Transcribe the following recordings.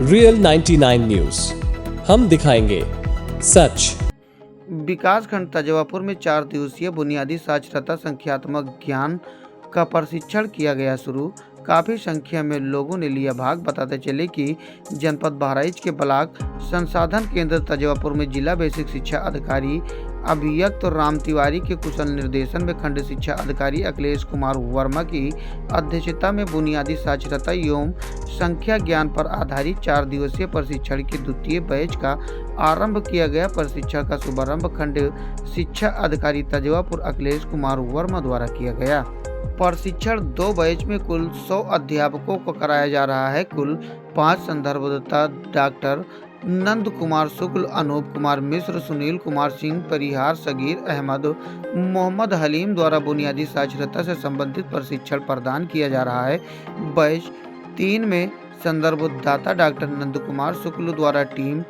Real 99 news, हम दिखाएंगे सच। विकासखंड तजवापुर में 4 दिवसीय बुनियादी साक्षरता संख्यात्मक ज्ञान का प्रशिक्षण किया गया शुरू। काफ़ी संख्या में लोगों ने लिया भाग। बताते चले कि जनपद बहराइच के ब्लॉक संसाधन केंद्र तजवापुर में जिला बेसिक शिक्षा अधिकारी अभियक्त राम तिवारी के कुशल निर्देशन में खंड शिक्षा अधिकारी अखिलेश कुमार वर्मा की अध्यक्षता में बुनियादी साक्षरता एवं संख्या ज्ञान पर आधारित 4 दिवसीय प्रशिक्षण के द्वितीय बैच का आरंभ किया गया। प्रशिक्षण का शुभारंभ खंड शिक्षा अधिकारी तजवापुर अखिलेश कुमार वर्मा द्वारा किया गया। प्रशिक्षण 2 बैच में कुल 100 अध्यापकों को कराया जा रहा है। कुल 5 संदर्भदाता डॉक्टर नंद कुमार शुक्ल, अनूप कुमार मिश्र, सुनील कुमार सिंह परिहार, सगीर अहमद, मोहम्मद हलीम द्वारा बुनियादी साक्षरता से संबंधित प्रशिक्षण प्रदान किया जा रहा है। बैच 3 में संदर्भदाता डॉक्टर नंद कुमार शुक्ल द्वारा टीम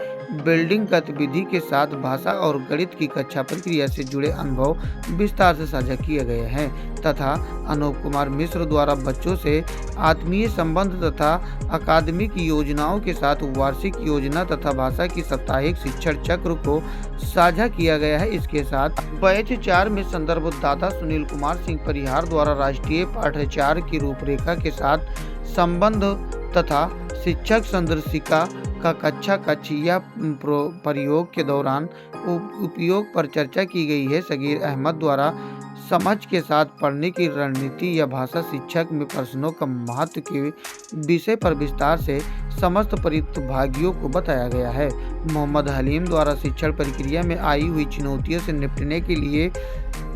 बिल्डिंग गतिविधि के साथ भाषा और गणित की कक्षा प्रक्रिया से जुड़े अनुभव विस्तार से साझा किए गए हैं तथा अनूप कुमार मिश्र द्वारा बच्चों से आत्मीय संबंध तथा अकादमिक योजनाओं के साथ वार्षिक योजना तथा भाषा की साप्ताहिक शिक्षण चक्र को साझा किया गया है। इसके साथ बैच 4 में संदर्भदाता सुनील कुमार सिंह परिहार द्वारा राष्ट्रीय पाठ्यचर्या की रूपरेखा के साथ संबंध तथा शिक्षक संदर्शिका का कक्षा प्रयोग के दौरान उपयोग पर चर्चा की गई है। सगीर अहमद द्वारा समझ के साथ पढ़ने की रणनीति या भाषा शिक्षक में प्रश्नों का महत्व के विषय पर विस्तार से समस्त प्रतिभागियों को बताया गया है। मोहम्मद हलीम द्वारा शिक्षण प्रक्रिया में आई हुई चुनौतियों से निपटने के लिए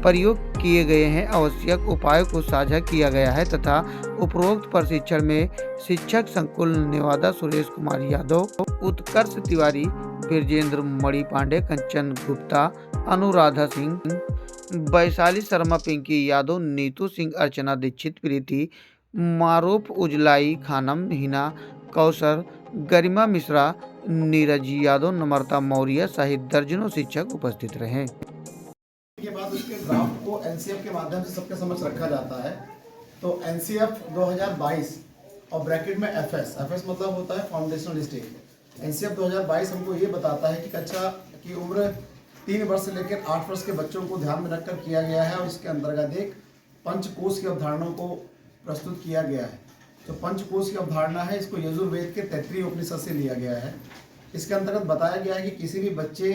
प्रयोग किए गए हैं आवश्यक उपायों को साझा किया गया है तथा उपरोक्त प्रशिक्षण में शिक्षक संकुल नेवादा सुरेश कुमार यादव, उत्कर्ष तिवारी, ब्रजेंद्र मणि पांडे, कंचन गुप्ता, अनुराधा सिंह, वैशाली शर्मा, पिंकी यादव, नीतू सिंह, अर्चना दीक्षित, प्रीति मारूफ, उजलाई खानम, हिना कौसर, गरिमा मिश्रा, नीरज यादव, नम्रता मौर्य सहित दर्जनों शिक्षक उपस्थित रहे। के बाद उसके ड्राफ्ट को एनसीएफ के माध्यम से सबके समझ रखा जाता है। तो एनसीएफ 2022 और ब्रैकेट में एफएस मतलब होता है फाउंडेशनल स्टेज। एनसीएफ 2022 हमको ये बताता है कि कक्षा की उम्र 3 वर्ष से लेकर 8 वर्ष के बच्चों को ध्यान में रखकर किया गया है और इसके अंतर्गत एक पंचकोश की अवधारणाओं को प्रस्तुत किया गया है। जो पंचकोश की अवधारणा है इसको यजुर्वेद के तैत्तिरीय उपनिषद से लिया गया है। इसके अंतर्गत बताया गया है कि किसी भी बच्चे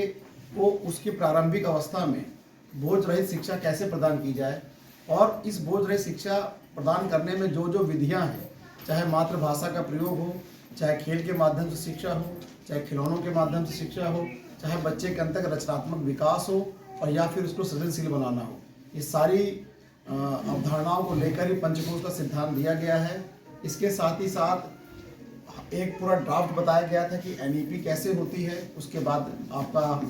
को उसकी प्रारंभिक अवस्था में बोझ रहित शिक्षा कैसे प्रदान की जाए और इस बोझ रहित शिक्षा प्रदान करने में जो जो विधियां हैं, चाहे मातृभाषा का प्रयोग हो, चाहे खेल के माध्यम से शिक्षा हो, चाहे खिलौनों के माध्यम से शिक्षा हो, चाहे बच्चे के अंतर्गत रचनात्मक विकास हो और या फिर उसको सृजनशील बनाना हो, ये सारी अवधारणाओं को लेकर ही पंचकोश का सिद्धांत दिया गया है। इसके साथ ही साथ एक पूरा ड्राफ्ट बताया गया था कि एनईपी कैसे होती है। उसके बाद आपका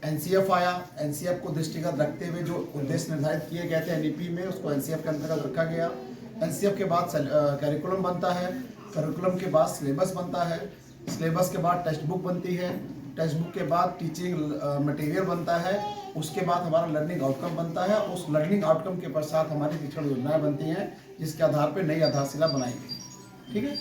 एनसीएफ आया। एनसीएफ को दृष्टिगत रखते हुए जो उद्देश्य निर्धारित किए गए थे एनईपी में, उसको एनसीएफ के अंतर्गत रखा गया। एनसीएफ के बाद करिकुलम बनता है, करिकुलम के बाद सिलेबस बनता है, सिलेबस के बाद टेक्स्ट बुक बनती है, टेक्स्ट बुक के बाद टीचिंग मटेरियल बनता है, उसके बाद हमारा लर्निंग आउटकम बनता है। उस लर्निंग आउटकम के पश्चात हमारी शिक्षण योजनाएं बनती हैं जिसके आधार पर नई आधारशिला बनाई गई। ठीक है।